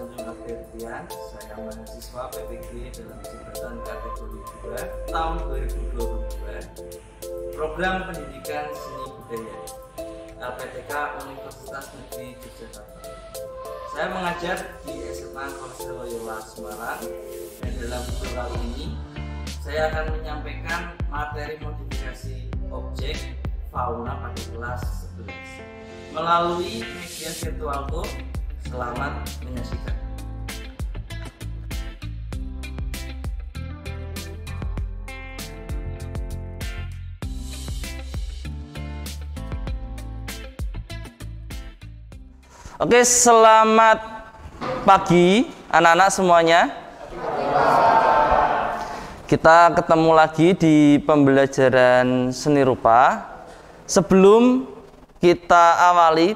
Tanjung Albertian. Saya mahasiswa PPG dalam jabatan kategori 2 tahun 2022 program pendidikan seni budaya LPTK Universitas Negeri Yogyakarta. Saya mengajar di SMA Kolose Loyola Semarang, dan dalam program ini saya akan menyampaikan materi modifikasi objek fauna pada kelas 11 melalui media virtual tour. Selamat menyaksikan. Oke, selamat pagi anak-anak semuanya. Kita ketemu lagi di pembelajaran seni rupa. Sebelum kita awali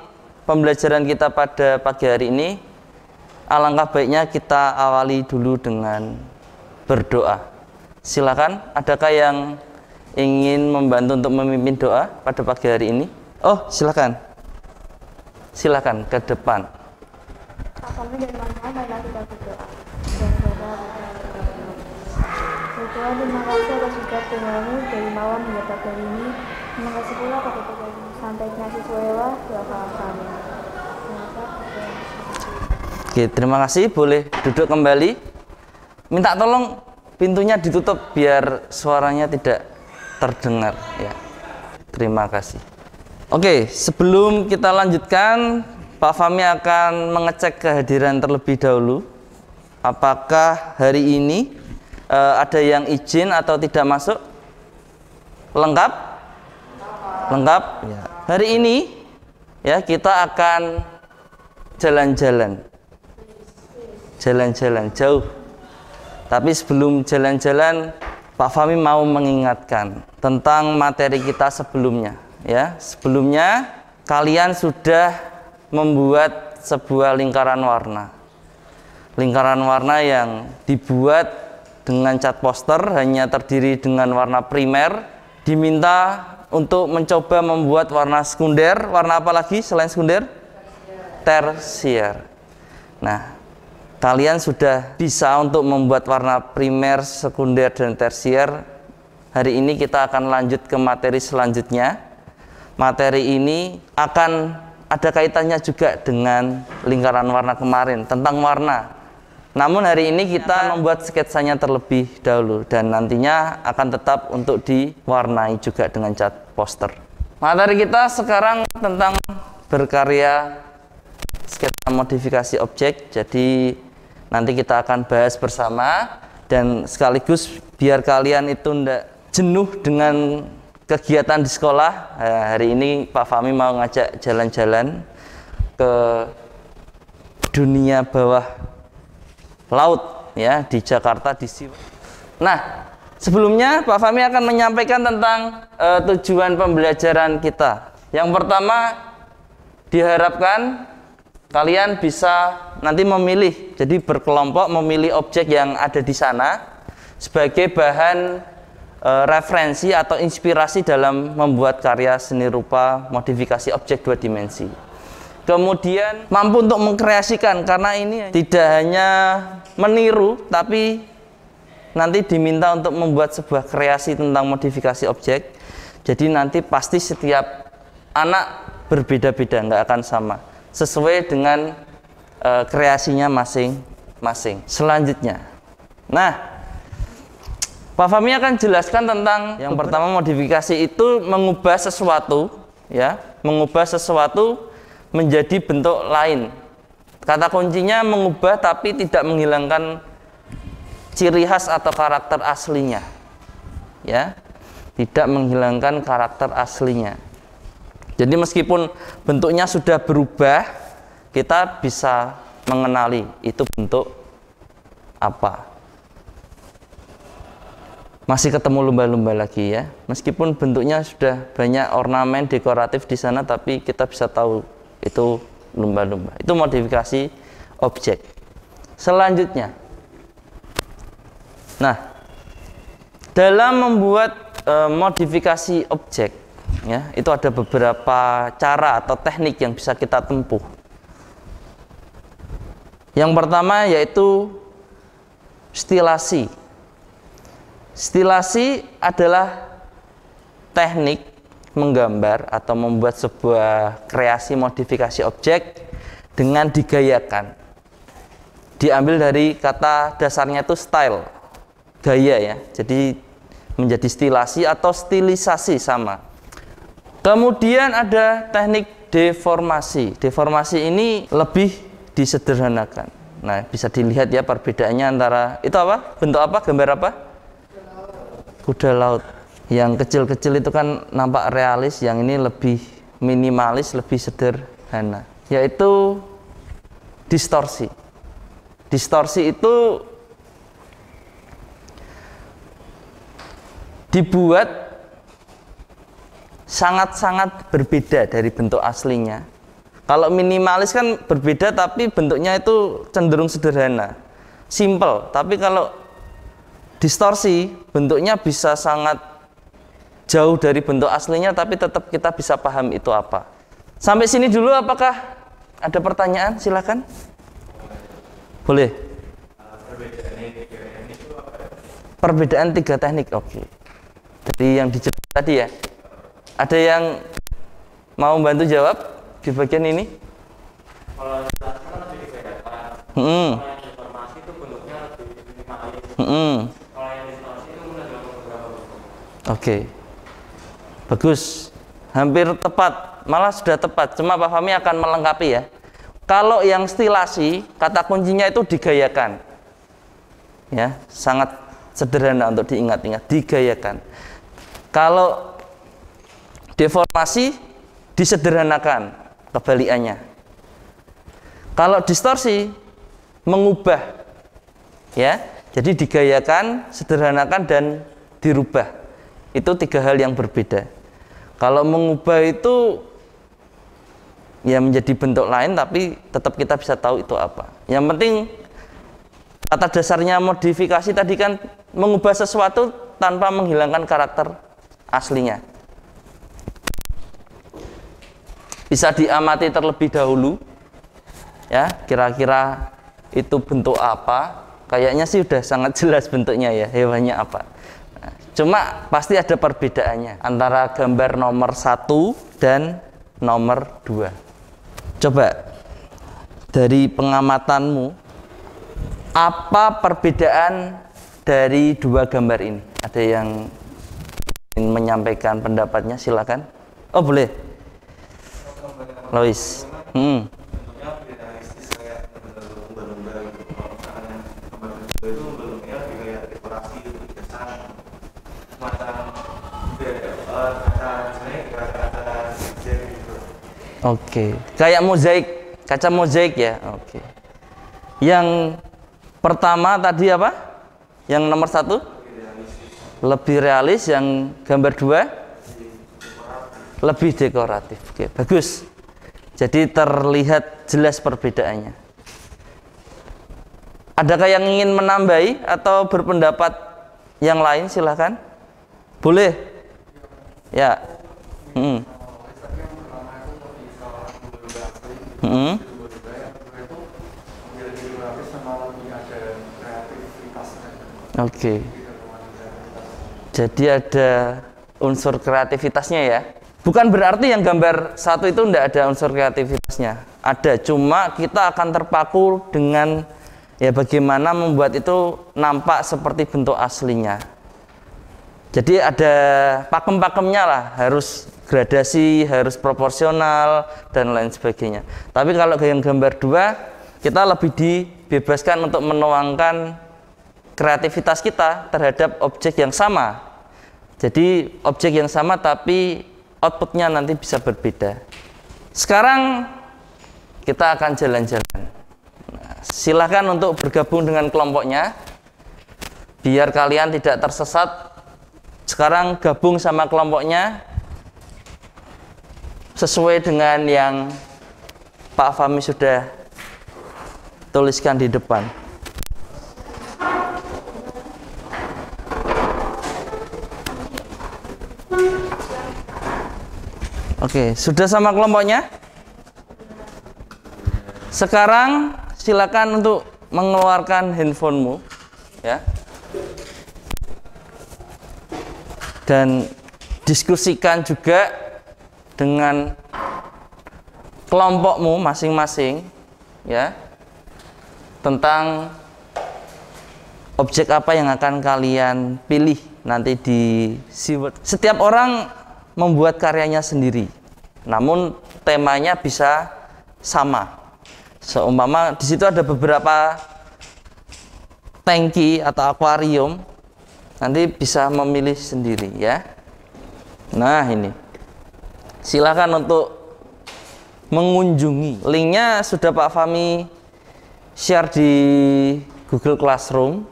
pembelajaran kita pada pagi hari ini, alangkah baiknya kita awali dulu dengan berdoa. Silakan, adakah yang ingin membantu untuk memimpin doa pada pagi hari ini? Oh, silakan. Silakan ke depan. Kami dari Manfaat adalah kita berdoa. Berdoa, terima kasih atas juga denganmu dari malam hingga pagi hari ini. Terima kasih pula pada pagi sampai nasi suewa doa kami. Oke, terima kasih. Boleh duduk kembali. Minta tolong pintunya ditutup biar suaranya tidak terdengar. Ya, terima kasih. Oke, sebelum kita lanjutkan, Pak Fahmi akan mengecek kehadiran terlebih dahulu. Apakah hari ini ada yang izin atau tidak masuk? Lengkap? Lengkap? Ya. Hari ini ya kita akan jalan-jalan. Jalan-jalan jauh. Tapi sebelum jalan-jalan, Pak Fahmi mau mengingatkan tentang materi kita sebelumnya. Ya, sebelumnya kalian sudah membuat sebuah lingkaran warna. Lingkaran warna yang dibuat dengan cat poster, hanya terdiri dengan warna primer. Diminta untuk mencoba membuat warna sekunder. Warna apa lagi selain sekunder? Tersier. Nah, kalian sudah bisa untuk membuat warna primer, sekunder, dan tersier. Hari ini kita akan lanjut ke materi selanjutnya. Materi ini akan ada kaitannya juga dengan lingkaran warna kemarin, tentang warna. Namun hari ini kita membuat sketsanya terlebih dahulu, dan nantinya akan tetap untuk diwarnai juga dengan cat poster. Materi kita sekarang tentang berkarya sketsa modifikasi objek. Jadi nanti kita akan bahas bersama, dan sekaligus biar kalian itu tidak jenuh dengan kegiatan di sekolah. Hari ini Pak Fahmi mau ngajak jalan-jalan ke dunia bawah laut ya, di Jakarta di Siwa. Nah, sebelumnya Pak Fahmi akan menyampaikan tentang tujuan pembelajaran kita. Yang pertama, diharapkan kalian bisa nanti memilih, jadi berkelompok memilih objek yang ada di sana sebagai bahan referensi atau inspirasi dalam membuat karya seni rupa modifikasi objek 2 dimensi. Kemudian mampu untuk mengkreasikan, karena ini tidak hanya meniru, tapi nanti diminta untuk membuat sebuah kreasi tentang modifikasi objek. Jadi nanti pasti setiap anak berbeda-beda, nggak akan sama, sesuai dengan kreasinya masing-masing. Selanjutnya, nah, Pak Fahmi akan jelaskan tentang yang pertama, modifikasi itu mengubah sesuatu, ya, mengubah sesuatu menjadi bentuk lain. Kata kuncinya mengubah tapi tidak menghilangkan ciri khas atau karakter aslinya, ya, tidak menghilangkan karakter aslinya. Jadi meskipun bentuknya sudah berubah, kita bisa mengenali itu bentuk apa. Masih ketemu lumba-lumba lagi ya, meskipun bentuknya sudah banyak ornamen dekoratif di sana, tapi kita bisa tahu itu lumba-lumba. Itu modifikasi objek. Selanjutnya, nah, dalam membuat modifikasi objek, ya, itu ada beberapa cara atau teknik yang bisa kita tempuh. Yang pertama yaitu stilasi. Stilasi adalah teknik menggambar atau membuat sebuah kreasi modifikasi objek dengan digayakan. Diambil dari kata dasarnya itu style, gaya ya. Jadi menjadi stilasi atau stilisasi sama. Kemudian ada teknik deformasi. Deformasi ini lebih disederhanakan. Nah, bisa dilihat ya perbedaannya antara itu apa? Bentuk apa? Gambar apa? Kuda laut. Yang kecil-kecil itu kan nampak realis, yang ini lebih minimalis, lebih sederhana. Yaitu distorsi. Distorsi itu dibuat sangat-sangat berbeda dari bentuk aslinya. Kalau minimalis kan berbeda tapi bentuknya itu cenderung sederhana, simple. Tapi kalau distorsi bentuknya bisa sangat jauh dari bentuk aslinya tapi tetap kita bisa paham itu apa. Sampai sini dulu, apakah ada pertanyaan? Silakan. Boleh. Perbedaan tiga teknik. Oke. Dari yang dijelaskan tadi ya. Ada yang mau bantu jawab di bagian ini? Kalau dijelaskan lebih dibedakan. Kalau yang informasi itu bentuknya lebih minimalis. Kalau yang distorsi itu mudah dalam beberapa bentuk. Oke. Bagus. Hampir tepat. Malah sudah tepat. Cuma Pak Fahmi akan melengkapi ya. Kalau yang stilasi, kata kuncinya itu digayakan. Ya, sangat sederhana untuk diingat-ingat, digayakan. Kalau deformasi disederhanakan, kebalikannya. Kalau distorsi mengubah, ya, jadi digayakan, sederhanakan dan dirubah. Itu tiga hal yang berbeda. Kalau mengubah itu ya menjadi bentuk lain, tapi tetap kita bisa tahu itu apa. Yang penting kata dasarnya modifikasi tadi kan mengubah sesuatu tanpa menghilangkan karakter aslinya. Bisa diamati terlebih dahulu, ya, kira-kira itu bentuk apa. Kayaknya sih udah sangat jelas bentuknya ya, hewannya apa. Nah, cuma pasti ada perbedaannya antara gambar nomor 1 dan nomor 2. Coba dari pengamatanmu, apa perbedaan dari dua gambar ini? Ada yang ingin menyampaikan pendapatnya? Silakan. Oh boleh. Lois. Bentuknya lebih realistis, kayak lumba-lumba gitu. Kalau misalnya gambar kedua itu lumba-lumbanya lebih kayak dekorasi gitu, biasa semacam kaca gitu. Oke, kayak mozaik, kaca mozaik ya. Oke. Yang pertama tadi apa? Yang nomor 1? Lebih realis. Yang gambar 2? Lebih dekoratif. Oke, bagus. Jadi terlihat jelas perbedaannya. Adakah yang ingin menambahi atau berpendapat yang lain? Silahkan. Boleh. Ya. Oke. Jadi ada unsur kreativitasnya ya. Bukan berarti yang gambar 1 itu tidak ada unsur kreativitasnya. Ada, cuma kita akan terpaku dengan ya bagaimana membuat itu nampak seperti bentuk aslinya. Jadi ada pakem-pakemnya lah, harus gradasi, harus proporsional dan lain sebagainya. Tapi kalau yang gambar 2, kita lebih dibebaskan untuk menuangkan kreativitas kita terhadap objek yang sama. Jadi objek yang sama tapi outputnya nanti bisa berbeda. Sekarang kita akan jalan-jalan. Nah, silahkan untuk bergabung dengan kelompoknya biar kalian tidak tersesat. Sekarang gabung sama kelompoknya sesuai dengan yang Pak Fahmi sudah tuliskan di depan. Oke, sudah sama kelompoknya? Sekarang silakan untuk mengeluarkan handphonemu, ya, dan diskusikan juga dengan kelompokmu masing-masing, ya, tentang objek apa yang akan kalian pilih nanti di SeaWorld. Setiap orang membuat karyanya sendiri, namun temanya bisa sama. Seumpama di situ ada beberapa tangki atau akuarium, nanti bisa memilih sendiri, ya. Nah, ini silakan untuk mengunjungi. Linknya sudah Pak Fahmi share di Google Classroom.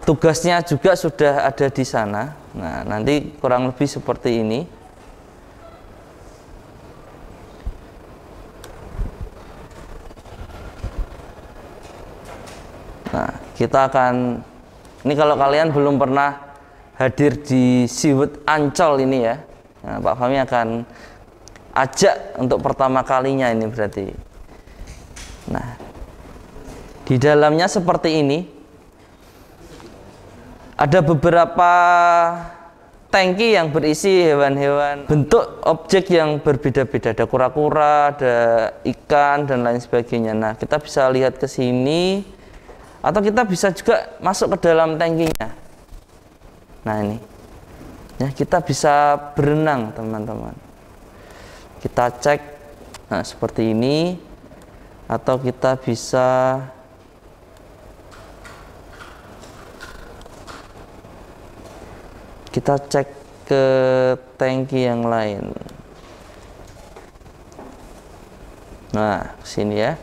Tugasnya juga sudah ada di sana. Nah, nanti kurang lebih seperti ini. Nah, kita akan, ini kalau kalian belum pernah hadir di SeaWorld Ancol ini, ya, nah, Pak Fahmi akan ajak untuk pertama kalinya ini berarti. Nah, di dalamnya seperti ini. Ada beberapa tangki yang berisi hewan-hewan, bentuk objek yang berbeda-beda. Ada kura-kura, ada ikan, dan lain sebagainya. Nah, kita bisa lihat ke sini, atau kita bisa juga masuk ke dalam tangkinya. Nah, ini, ya, kita bisa berenang, teman-teman. Kita cek, nah, seperti ini, atau kita bisa kita cek ke tangki yang lain. Nah, sini, ya.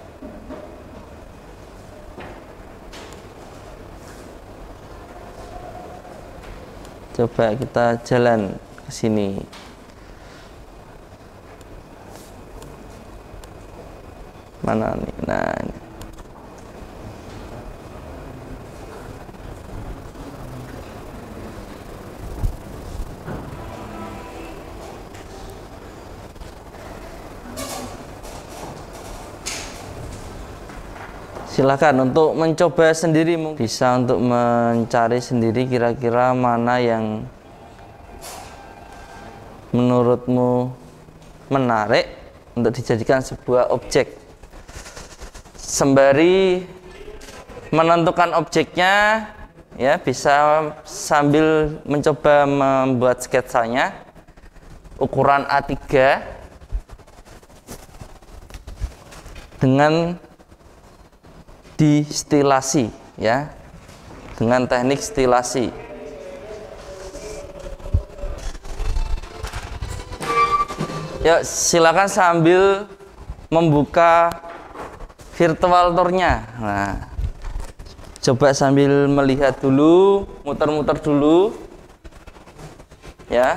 Coba kita jalan ke sini. Mana nih? Nah, ini. Silakan untuk mencoba sendiri, bisa untuk mencari sendiri kira-kira mana yang menurutmu menarik untuk dijadikan sebuah objek. Sembari menentukan objeknya, ya, bisa sambil mencoba membuat sketsanya ukuran A3 dengan distilasi, ya, dengan teknik stilasi. Ya, silakan sambil membuka virtual tournya. Nah, coba sambil melihat dulu, muter-muter dulu, ya.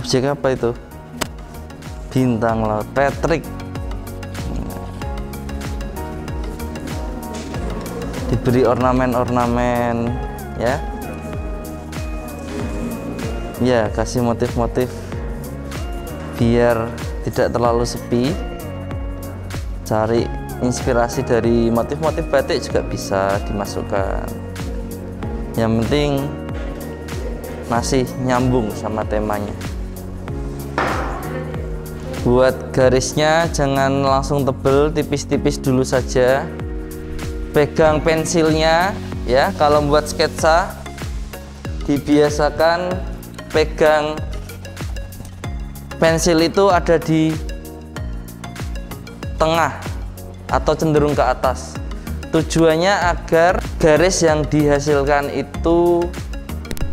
Objek apa itu? Bintang laut. Patrick. Diberi ornamen-ornamen, ya. Ya, kasih motif-motif biar tidak terlalu sepi. Cari inspirasi dari motif-motif batik juga bisa dimasukkan. Yang penting masih nyambung sama temanya. Buat garisnya jangan langsung tebel, tipis-tipis dulu saja. Pegang pensilnya, ya. Kalau buat sketsa dibiasakan pegang pensil itu ada di tengah atau cenderung ke atas. Tujuannya agar garis yang dihasilkan itu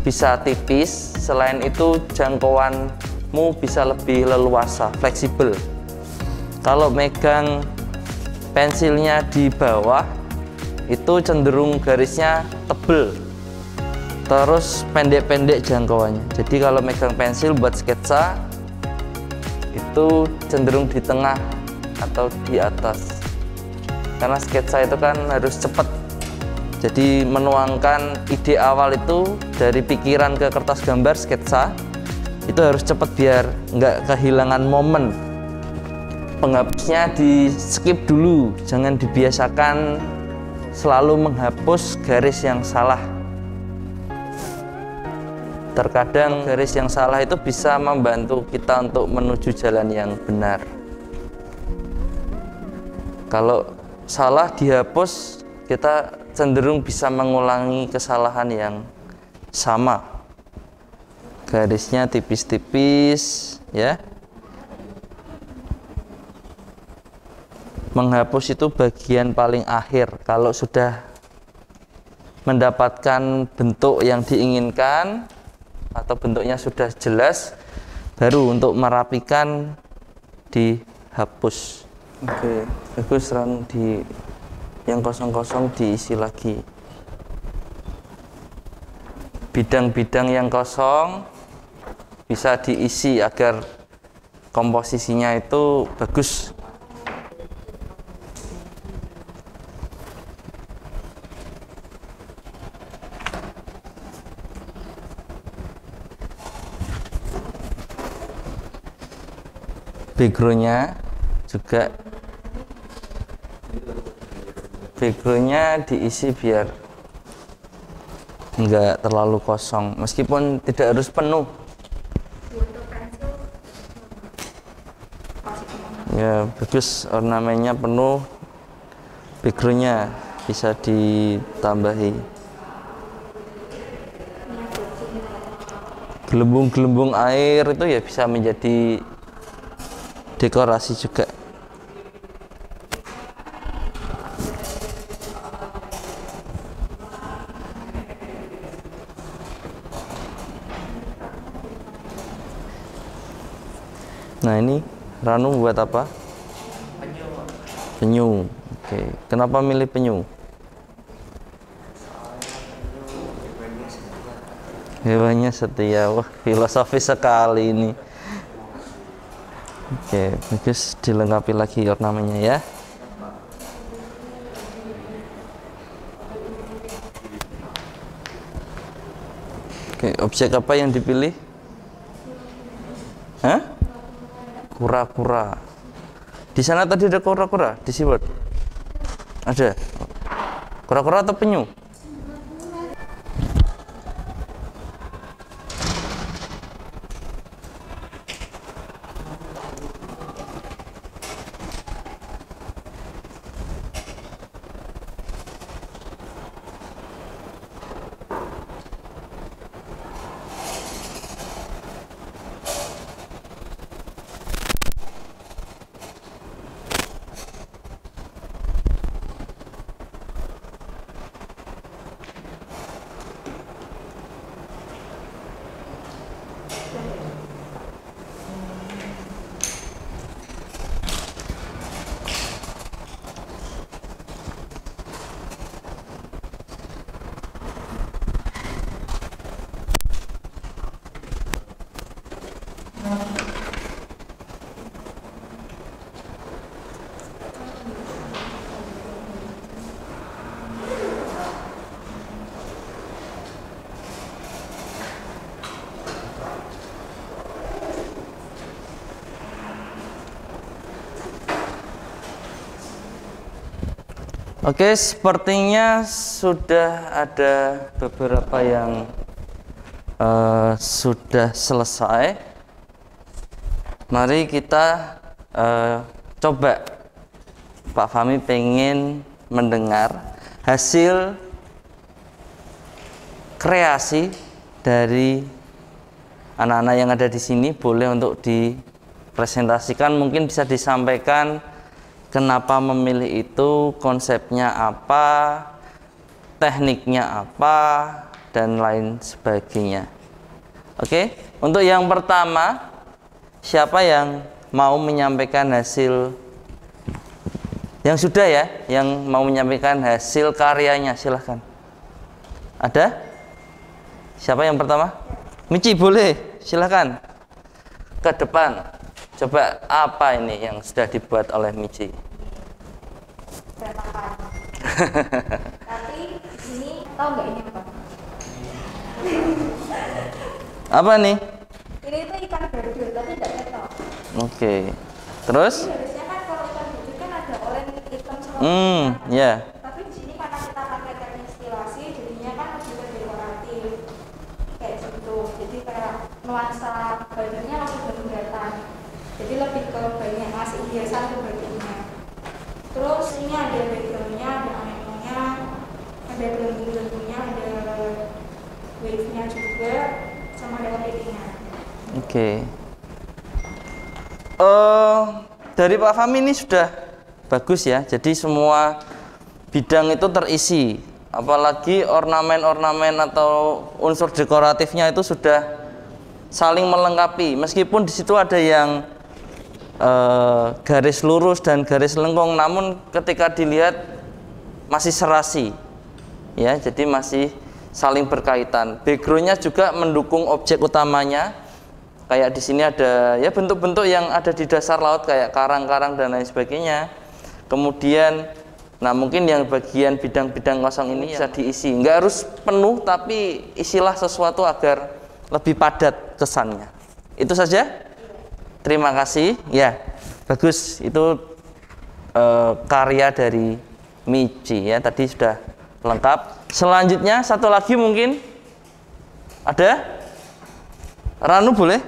bisa tipis. Selain itu jangkauanmu bisa lebih leluasa, fleksibel. Kalau megang pensilnya di bawah itu cenderung garisnya tebel, terus pendek-pendek jangkauannya. Jadi kalau megang pensil buat sketsa itu cenderung di tengah atau di atas, karena sketsa itu kan harus cepat. Jadi menuangkan ide awal itu dari pikiran ke kertas gambar sketsa itu harus cepat biar nggak kehilangan momen. Penghapusnya di skip dulu, jangan dibiasakan selalu menghapus garis yang salah. Terkadang garis yang salah itu bisa membantu kita untuk menuju jalan yang benar. Kalau salah dihapus, kita cenderung bisa mengulangi kesalahan yang sama. Garisnya tipis-tipis, ya. Menghapus itu bagian paling akhir. Kalau sudah mendapatkan bentuk yang diinginkan atau bentuknya sudah jelas, baru untuk merapikan dihapus. Oke, bagus. Ran, di yang kosong-kosong diisi lagi. Bidang-bidang yang kosong bisa diisi agar komposisinya itu bagus. Backgroundnya juga, backgroundnya diisi biar enggak terlalu kosong, meskipun tidak harus penuh. Ya bagus, ornamennya penuh, backgroundnya bisa ditambahi. Gelembung-gelembung air itu ya bisa menjadi dekorasi juga. Nah ini Ranu buat apa? Penyu. Penyu. Oke, kenapa milih penyu? Hewannya setia. Wah, filosofis sekali ini. Oke, bagus, dilengkapi lagi ornamennya ya. Oke, objek apa yang dipilih? Hah? Kura-kura. Di sana tadi ada kura-kura di seaword. Ada. Kura-kura atau penyu? Oke, sepertinya sudah ada beberapa yang sudah selesai. Mari kita coba. Pak Fahmi pengen mendengar hasil kreasi dari anak-anak yang ada di sini. Boleh untuk dipresentasikan, mungkin bisa disampaikan kenapa memilih itu, konsepnya apa, tekniknya apa, dan lain sebagainya. Oke, untuk yang pertama, siapa yang mau menyampaikan hasil yang sudah ya, yang mau menyampaikan hasil karyanya, silahkan. Ada? Siapa yang pertama? Michi, boleh, silahkan ke depan. Coba apa ini yang sudah dibuat oleh Michi? Berantakan. Tapi ini tahu nggak ini apa? Apa nih? Ini tuh ikan berdul tapi tidak ketok. Oke. Terus? Ini harusnya kan kalau ikan berdul kan ada oranye hitam sama Ya. Tapi di sini karena kita pakai teknik stilasi, jadinya kan lebih ke dekoratif kayak gitu. Jadi kayak nuansa badannya lebih kelihatan. Jadi lebih ke banyak ngasih hiasan ke badannya. Terus ini ada backgroundnya, ada anemonya, ada gelembung-gelembungnya, ada wave-nya juga, sama ada kepitingnya. Oke. Dari Pak Fahmi ini sudah bagus ya. Jadi semua bidang itu terisi. Apalagi ornamen-ornamen atau unsur dekoratifnya itu sudah saling melengkapi. Meskipun di situ ada yang garis lurus dan garis lengkung, namun ketika dilihat masih serasi, ya, jadi masih saling berkaitan. Backgroundnya juga mendukung objek utamanya. Kayak di sini ada ya bentuk-bentuk yang ada di dasar laut kayak karang-karang dan lain sebagainya. Kemudian, nah mungkin yang bagian bidang-bidang kosong ini bisa diisi. Nggak harus penuh, tapi isilah sesuatu agar lebih padat kesannya. Itu saja. Terima kasih. Ya, bagus. Itu karya dari Michi ya. Tadi sudah lengkap. Selanjutnya satu lagi mungkin ada. Ranu boleh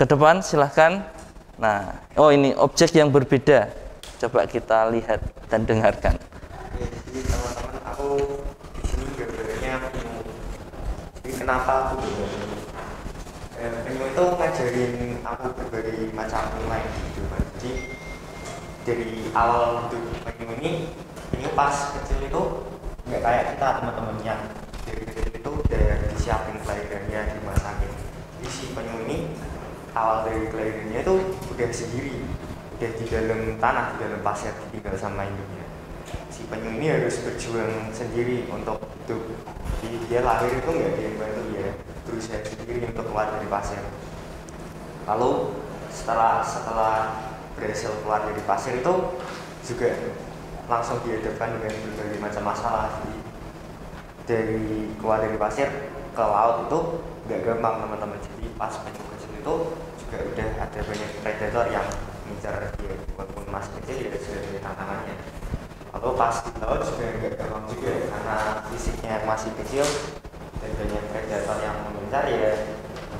ke depan, silahkan. Nah, oh ini objek yang berbeda. Coba kita lihat dan dengarkan. Jadi teman-teman, aku di sini gambarnya penyu. Jadi kenapa aku gambar penyu itu ngajarin aku berbagai macam nilai di kehidupan. Jadi dari awal hidup penyu pas kecil itu nggak kayak kita teman-teman yang dari kecil itu udah disiapin kelahirannya di rumah sakit. Jadi si penyu ini awal dari kelahirannya itu udah sendiri, udah di dalam tanah, di dalam pasir, ditinggal sama induknya. Si penyu ini harus berjuang sendiri untuk hidup. Jadi dia lahir itu nggak dia bantu, dia berusaha sendiri untuk keluar dari pasir. Lalu setelah berhasil keluar dari pasir itu juga langsung dihadapkan dengan berbagai macam masalah. Jadi dari keluar dari pasir ke laut itu nggak gampang teman-teman. Jadi pas penyu kecil itu juga udah ada banyak predator yang mengincar dia, walaupun masih kecil ya sudah dari tantangannya. Lalu pas di laut juga nggak gampang juga karena fisiknya yang masih kecil dan banyak predator yang mengincar ya.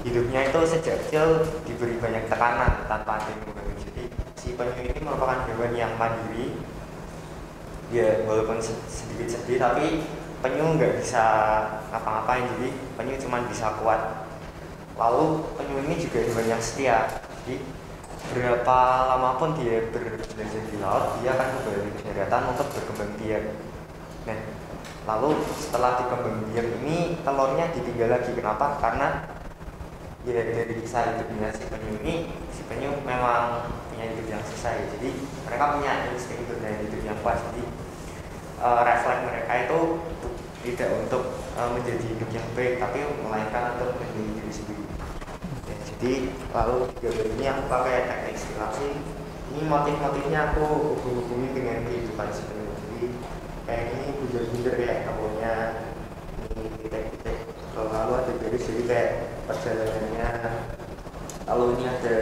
Hidupnya itu sejak kecil diberi banyak tekanan tanpa ada yang membantu. Jadi si penyu ini merupakan hewan yang mandiri. Ya walaupun sedikit sedih tapi penyu nggak bisa ngapa-ngapain, jadi penyu cuma bisa kuat. Lalu penyu ini juga hewan yang setia. Jadi berapa lama pun dia berbelanja di laut, dia akan kembali ke daratan untuk berkembang biak. Nah, lalu setelah dikembang biak ini telurnya ditinggal lagi. Kenapa? Karena ya dari kisah hidupnya si penyu memang punya hidup yang susah ya. Jadi mereka punya insting bertahan hidup yang kuat. Jadi refleks mereka itu tidak untuk menjadi hidup yang baik, tapi melainkan untuk menjadi diri sendiri. Ya, Jadi lalu di gambar ini aku pakai teknik stilasi. Ini motif-motifnya aku hubung-hubungin dengan kehidupan sebenarnya. Jadi kayak ini bunder-bunder kayak kamunya, ini titik-titik, lalu ada garis jadi kayak perjalanannya, lalu ini ada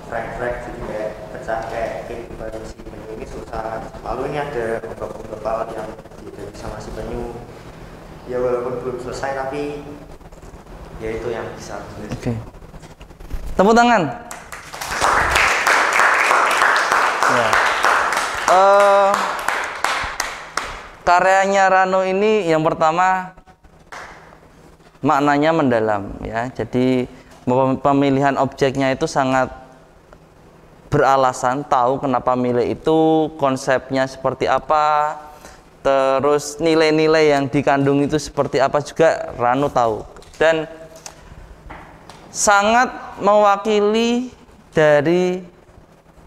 frag-frag jadi kayak pecah kayak kehidupan si penyu ini susah, lalu ini ada ombak-ombak laut yang dihadapi sama si penyu. Ya walaupun belum selesai tapi ya itu yang bisa. Oke. Tepuk tangan. Ya. Karyanya Rano ini yang pertama maknanya mendalam ya. Jadi pemilihan objeknya itu sangat beralasan, tahu kenapa milih itu, konsepnya seperti apa, terus nilai-nilai yang dikandung itu seperti apa juga Rano tahu, dan sangat mewakili dari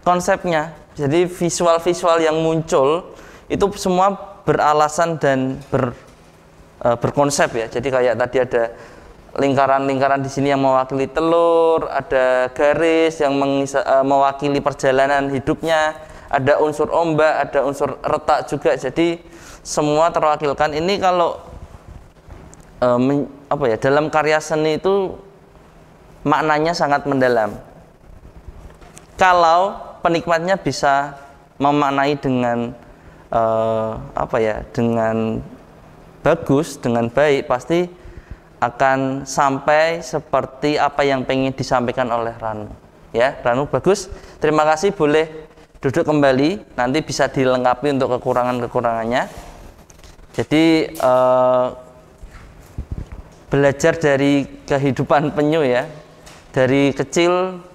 konsepnya. Jadi visual-visual yang muncul itu semua beralasan dan berkonsep ya. Jadi kayak tadi ada lingkaran-lingkaran di sini yang mewakili telur, ada garis yang mewakili perjalanan hidupnya, ada unsur ombak, ada unsur retak juga. Jadi semua terwakilkan. Ini kalau dalam karya seni itu maknanya sangat mendalam. Kalau penikmatnya bisa memaknai dengan dengan bagus, dengan baik, pasti akan sampai seperti apa yang pengen disampaikan oleh Rano. Ya, Rano bagus. Terima kasih, boleh duduk kembali. Nanti bisa dilengkapi untuk kekurangan-kekurangannya. Jadi belajar dari kehidupan penyu ya. Dari kecil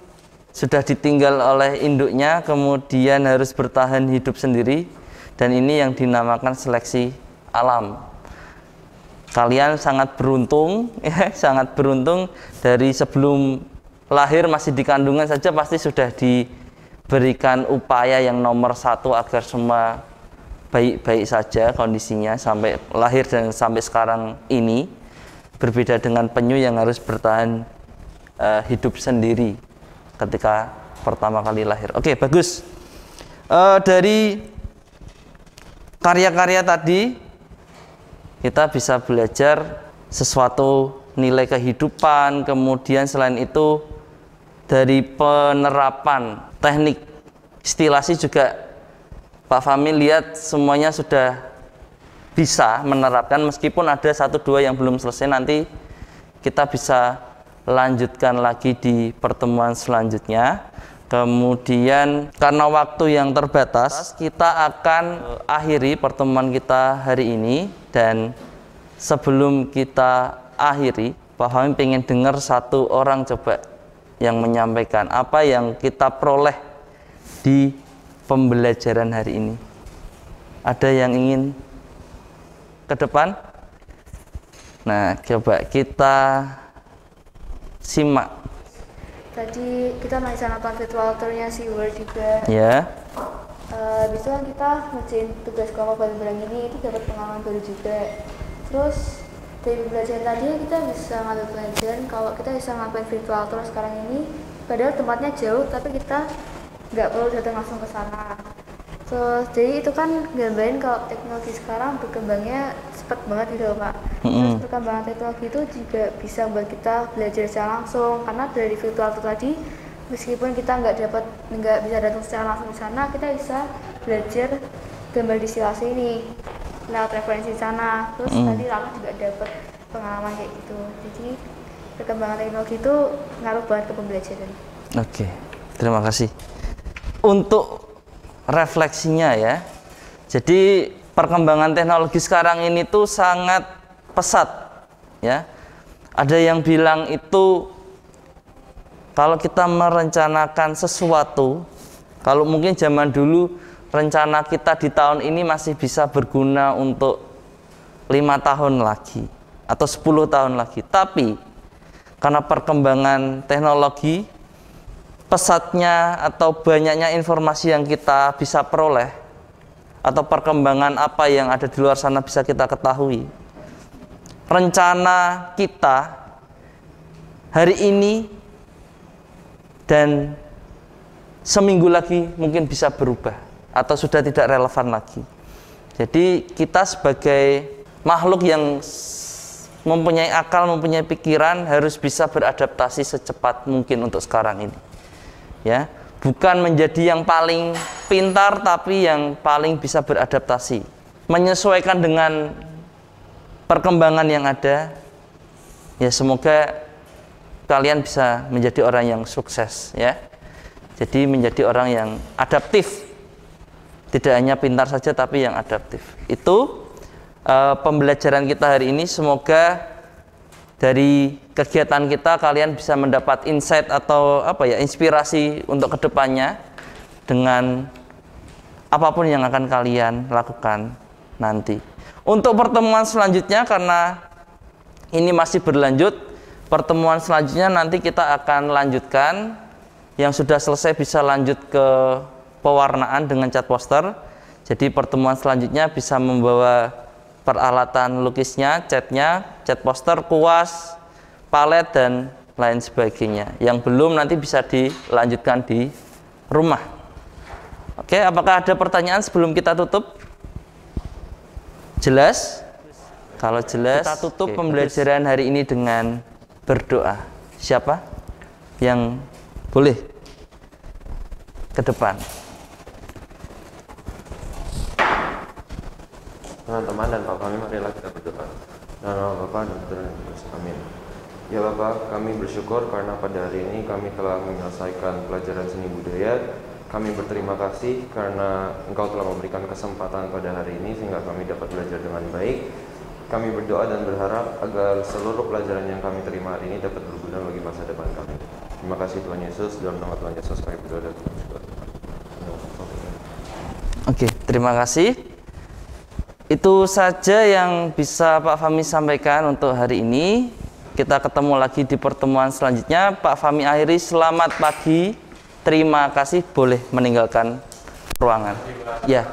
sudah ditinggal oleh induknya, kemudian harus bertahan hidup sendiri, dan ini yang dinamakan seleksi alam. Kalian sangat beruntung ya, sangat beruntung. Dari sebelum lahir masih di kandungan saja pasti sudah diberikan upaya yang nomor satu agar semua baik-baik saja kondisinya sampai lahir dan sampai sekarang ini. Berbeda dengan penyu yang harus bertahan hidup sendiri ketika pertama kali lahir. Oke, bagus. Dari karya-karya tadi kita bisa belajar sesuatu nilai kehidupan, kemudian selain itu dari penerapan teknik stilasi juga Pak Fahmi lihat semuanya sudah bisa menerapkan, meskipun ada 1-2 yang belum selesai. Nanti kita bisa lanjutkan lagi di pertemuan selanjutnya. Kemudian karena waktu yang terbatas, kita akan akhiri pertemuan kita hari ini. Dan sebelum kita akhiri, Pak Fahmi pengen dengar satu orang coba yang menyampaikan apa yang kita peroleh di pembelajaran hari ini. Ada yang ingin ke depan? Nah, coba kita simak. Tadi kita masih nonton virtual tour-nya SeaWorld juga. Ya. Habis itu kan kita ngerjain tugas kelompok bareng-bareng ini, itu dapat pengalaman baru juga. Terus dari pembelajaran tadi kita bisa ngambil pelajaran kalau kita bisa ngapain virtual tour sekarang ini, padahal tempatnya jauh tapi kita nggak perlu datang langsung ke sana. Jadi itu kan gambarin kalau teknologi sekarang berkembangnya cepat banget gitu Pak. Terus perkembangan teknologi itu juga bisa membuat kita belajar secara langsung, karena dari virtual tour tadi meskipun kita nggak bisa datang secara langsung di sana, kita bisa belajar gambar distilasi ini lewat referensi sana. Terus tadi Rama juga dapat pengalaman kayak gitu. Jadi perkembangan teknologi itu ngaruh banget ke pembelajaran. Oke, terima kasih. Untuk refleksinya ya, jadi perkembangan teknologi sekarang ini tuh sangat pesat ya. Ada yang bilang itu kalau kita merencanakan sesuatu, kalau mungkin zaman dulu rencana kita di tahun ini masih bisa berguna untuk 5 tahun lagi atau 10 tahun lagi, tapi karena perkembangan teknologi, pesatnya atau banyaknya informasi yang kita bisa peroleh, atau perkembangan apa yang ada di luar sana bisa kita ketahui, rencana kita hari ini dan seminggu lagi mungkin bisa berubah atau sudah tidak relevan lagi. Jadi kita sebagai makhluk yang mempunyai akal, mempunyai pikiran harus bisa beradaptasi secepat mungkin untuk sekarang ini. Ya, bukan menjadi yang paling pintar tapi yang paling bisa beradaptasi, menyesuaikan dengan perkembangan yang ada. Ya, semoga kalian bisa menjadi orang yang sukses, ya. Jadi menjadi orang yang adaptif, tidak hanya pintar saja tapi yang adaptif. Itu pembelajaran kita hari ini. Semoga dari kegiatan kita kalian bisa mendapat insight atau inspirasi untuk kedepannya dengan apapun yang akan kalian lakukan nanti. Untuk pertemuan selanjutnya, karena ini masih berlanjut, pertemuan selanjutnya nanti kita akan lanjutkan. Yang sudah selesai bisa lanjut ke pewarnaan dengan cat poster. Jadi pertemuan selanjutnya bisa membawa peralatan lukisnya, catnya, cat poster, kuas, palet, dan lain sebagainya. Yang belum nanti bisa dilanjutkan di rumah. Oke, apakah ada pertanyaan sebelum kita tutup? Jelas? Kalau jelas, kita tutup pembelajaran hari ini dengan berdoa. Siapa yang boleh ke depan? Teman-teman dan Pak kami, marilah kita berdoa. Dalam nama Bapa dan Putra dan Roh Kudus. Amin. Ya Bapa, kami bersyukur karena pada hari ini kami telah menyelesaikan pelajaran seni budaya. Kami berterima kasih karena Engkau telah memberikan kesempatan pada hari ini sehingga kami dapat belajar dengan baik. Kami berdoa dan berharap agar seluruh pelajaran yang kami terima hari ini dapat berguna bagi masa depan kami. Terima kasih Tuhan Yesus, dalam nama Tuhan Yesus kami berdoa dan bersyukur. Oke, terima kasih. Itu saja yang bisa Pak Fahmi sampaikan untuk hari ini. Kita ketemu lagi di pertemuan selanjutnya. Pak Fahmi akhiri, selamat pagi. Terima kasih, boleh meninggalkan ruangan. Ya.